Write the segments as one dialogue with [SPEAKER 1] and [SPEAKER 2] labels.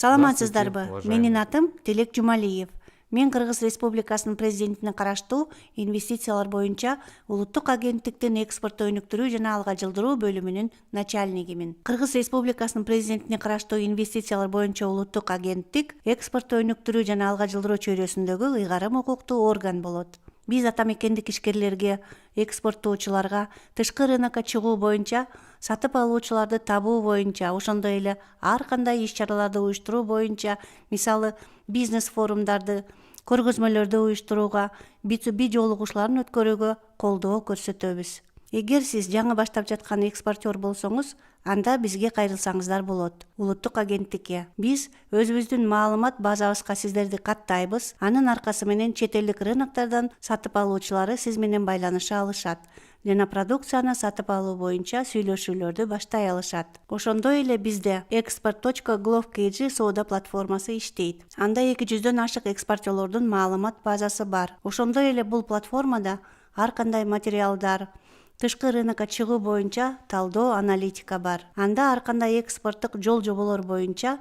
[SPEAKER 1] Саламатсыздарбы?
[SPEAKER 2] Здравствуйте,
[SPEAKER 1] Менин
[SPEAKER 2] уважаемые.
[SPEAKER 1] атым Тилек Жумалиев. Мен Кыргыз Республикасынын президентине караштуу инвестициялар боюнча улуттук агенттиктин экспортту өнүктүрүү жана алга жылдыруу бөлүмүнүн начальнигимин. Кыргыз Республикасынын президентине караштуу инвестициялар боюнча улуттук агенттик экспортту өнүктүрүү жана алга жылдыруу чөйрөсүндөгү ыйгарым укуктуу орган болот. Биз ата мекендик ишкерлерге, экспорттоочуларга, тышкы рынокко чыгуу боюнча, сатып алуучуларды табуу боюнча, ошондой эле ар кандай иш-чараларды уюштуруу боюнча, мисалы бизнес форумдарды, көргөзмөлөрдү уюштурууга, B2B жолугушууларын өткөрүүгө колдоо көрсөтөбүз. Эгер сиз жаңы баштап жаткан экспортер болсоңуз, анда бизге кайрылсаңыздар болот. Улуттук агенттикке биз өзүбүздүн маалымат базабызга сиздерди каттайбыз. Анын аркасы менен чет элдик рыноктардан сатып алуучулары сиз менен байланыша алышат жана продукцияны сатып алуу боюнча сүйлөшүүлөрдү баштай алышат. Ошондой эле бизде export.gov.kg соода платформасы иштейт. Анда 200дөн ашык экспортерлордун маалымат базасы бар. Ошондой эле бул платформада ар кандай материалдар, тышкы рынокко чыгуу боюнча талдоо аналитика бар. Анда ар кандай экспорттук жол жоболор боюнча,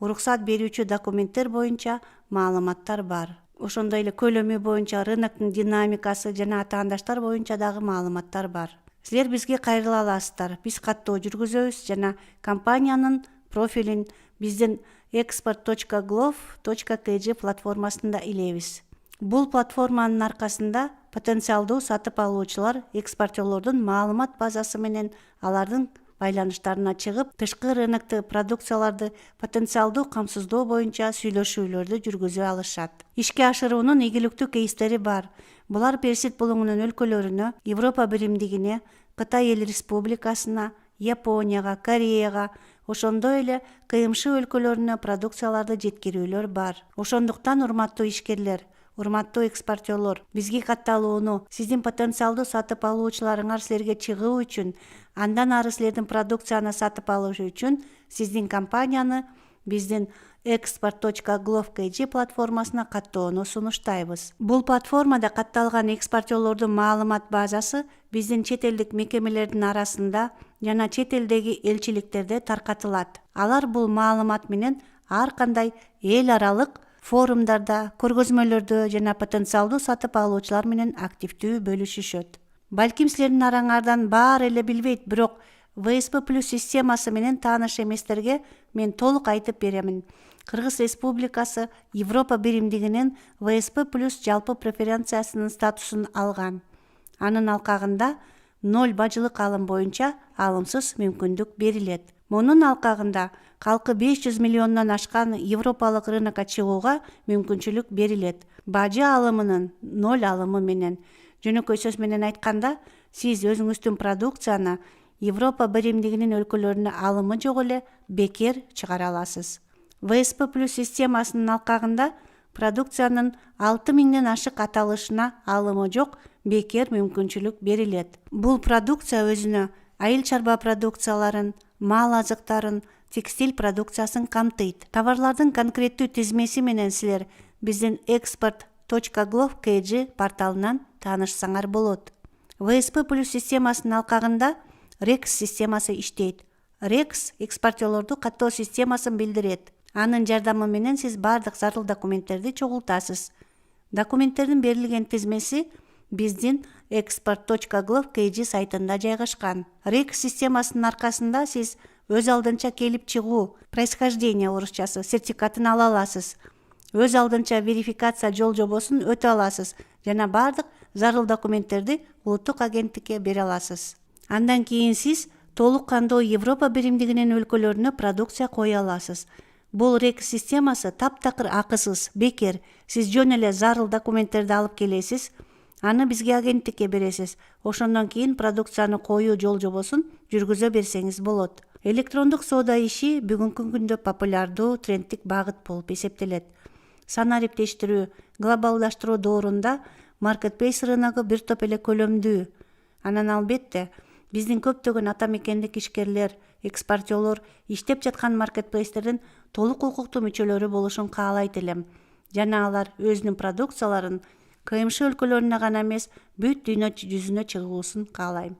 [SPEAKER 1] уруксат берүүчү документтер боюнча маалыматтар бар. Ошондой эле көлөмү боюнча, рыноктун динамикасы жана атаандаштар боюнча дагы маалыматтар бар. Силер бизге кайрыла аласыздар. Биз каттоо жүргүзөбүз жана компаниянын профилин биздин export.glov.kg платформасында илебиз. Бул платформанын аркасында потенциалдуу сатып алуучулар экспортерлордун маалымат базасы менен алардын байланыштарына чыгып, тышкы рынокту продукцияларды потенциалдуу камсыздоо боюнча сүйлөшүүлөрдү жүргүзө алышат. Ишке ашыруунун ийгиликтүү кейстери бар. Булар Персид булуңунун өлкөлөрүнө, Европа биримдигине, Кытай эл республикасына, Японияга, Кореяга, ошондой эле КМШ өлкөлөрүнө продукцияларды жеткирүүлөр бар. Ошондуктан урматтуу ишкерлер, урматтуу экспортерлор, бизге катталууну, сиздин потенциалдуу сатып алуучуларыңар силерге чыгуу үчүн, андан ары силердин продукцияны сатып алышы үчүн сиздин компанияны биздин export.gov.kg платформасына каттоону сунуштайбыз. Бул платформада катталган экспортерлордун маалымат базасы биздин чет элдик мекемелердин арасында жана чет элдеги элчиликтерде таркатылат. Алар бул маалымат менен ар кандай эл аралык форумдарда, көргөзмөлөрдө жана потенциалдуу сатып алуучулар менен активдүү бөлүшүшөт. Балким силердин араңардан баары эле билбейт, бирок ВСП плюс системасы менен тааныш эместерге мен толук айтып беремин. Кыргыз Республикасы Европа биримдигинин ВСП плюс жалпы преференциясынын статусун алган. Анын алкагында 0 бажылык алым боюнча алымсыз мүмкүндүк берилет. Мунун алкагында калкы 500 миллиондон ашкан европалык рынокко чыгууга мүмкүнчүлүк берилет. Бажы алымынын 0 алымы менен. Жөнөкөй сөз менен айтканда, сиз өзүңүздүн продукцияны Европа биримдигинин өлкөлөрүнө алымы жок эле бекер чыгара аласыз. ВСП плюс системасынын алкагында продукциянын 6000ден ашык аталышына алымы жок бекер мүмкүнчүлүк берилет. Бул продукция өзүнө айыл чарба продукцияларын, мал азыктарын, текстиль продукциясын камтыйт. Товарлардын конкреттүү тизмеси менен силер биздин export.gov.kg порталынан таанышсаңар болот. ВСП плюс системасынын алкагында REX системасы иштейт. REX экспортерлорду каттоо системасын билдирет. Анын жардамы менен сиз бардык зарыл документтерди чогултасыз. Документтердин берилген тизмеси биздин export.gov.kg сайтында жайгашкан. REX системасынын аркасында сиз өз алдынча келип чыгуу, происхождение орусчасы сертификатын ала аласыз. Өз алдынча верификация жол жобосун өтө аласыз жана бардык зарыл документтерди улуттук агенттикке бере аласыз. Андан кийин сиз толук кандуу Европа биримдигинин өлкөлөрүнө продукция кое аласыз. Бул REX системасы таптакыр акысыз, бекер. Сиз жөн эле зарыл документтерди алып келесиз, аны бизге агенттикке бересиз. Ошондон кийин продукцияны коюу жол жобосун жүргүзө берсеңиз болот. Электрондук соода иши бүгүнкү күндө популярдуу трендтик багыт болуп эсептелет. Санариптештирүү, глобалдаштыруу доорунда маркетплейс рыногу бир топ эле көлөмдүү. Анан албетте биздин көптөгөн ата мекендик ишкерлер, экспортерлор иштеп жаткан маркетплейстердин толук укуктуу мүчөлөрү болушун каалайт элем. Жана алар өзүнүн продукцияларын КМШ өлкөлөрүнө гана эмес, бүт дүйнө жүзүнө чыгуусун каалайм.